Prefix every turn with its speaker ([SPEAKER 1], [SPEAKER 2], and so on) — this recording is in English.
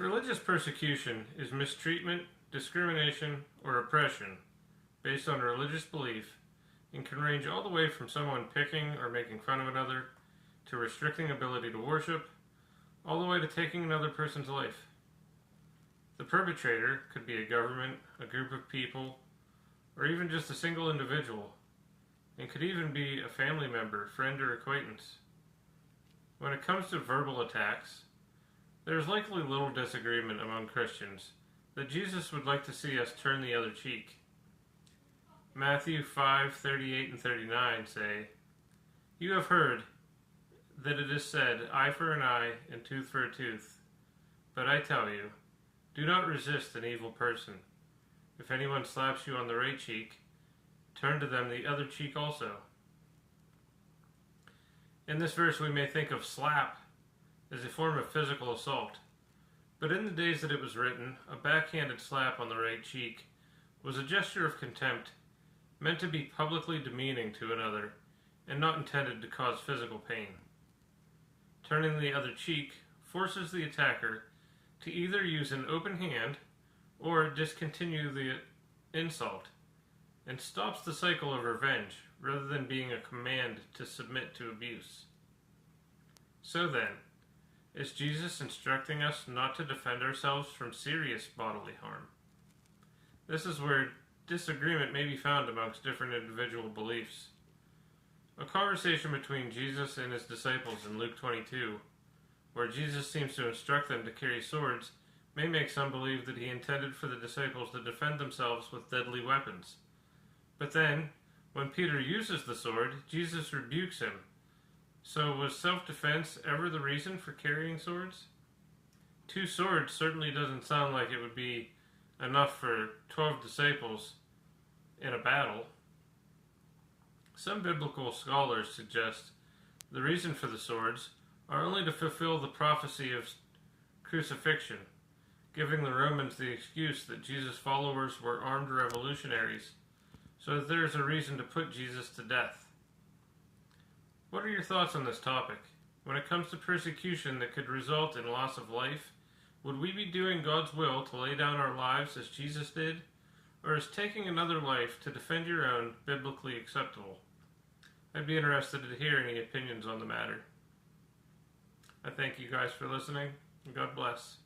[SPEAKER 1] Religious persecution is mistreatment, discrimination, or oppression based on religious belief and can range all the way from someone picking or making fun of another to restricting ability to worship, all the way to taking another person's life. The perpetrator could be a government, a group of people, or even just a single individual, and could even be a family member, friend, or acquaintance. When it comes to verbal attacks, there is likely little disagreement among Christians that Jesus would like to see us turn the other cheek. Matthew 5:38 and 39 say, "You have heard that it is said, 'Eye for an eye and tooth for a tooth.' But I tell you, do not resist an evil person. If anyone slaps you on the right cheek, turn to them the other cheek also." In this verse we may think of slap as a form of physical assault, but in the days that it was written, a backhanded slap on the right cheek was a gesture of contempt meant to be publicly demeaning to another and not intended to cause physical pain. Turning the other cheek forces the attacker to either use an open hand or discontinue the insult and stops the cycle of revenge rather than being a command to submit to abuse. So then, is Jesus instructing us not to defend ourselves from serious bodily harm? This is where disagreement may be found amongst different individual beliefs. A conversation between Jesus and his disciples in Luke 22, where Jesus seems to instruct them to carry swords, may make some believe that he intended for the disciples to defend themselves with deadly weapons. But then, when Peter uses the sword, Jesus rebukes him. So was self-defense ever the reason for carrying swords? 2 swords certainly doesn't sound like it would be enough for 12 disciples in a battle. Some biblical scholars suggest the reason for the swords are only to fulfill the prophecy of crucifixion, giving the Romans the excuse that Jesus' followers were armed revolutionaries, so that there is a reason to put Jesus to death. What are your thoughts on this topic? When it comes to persecution that could result in loss of life, would we be doing God's will to lay down our lives as Jesus did, or is taking another life to defend your own biblically acceptable? I'd be interested to hear any opinions on the matter. I thank you guys for listening, and God bless.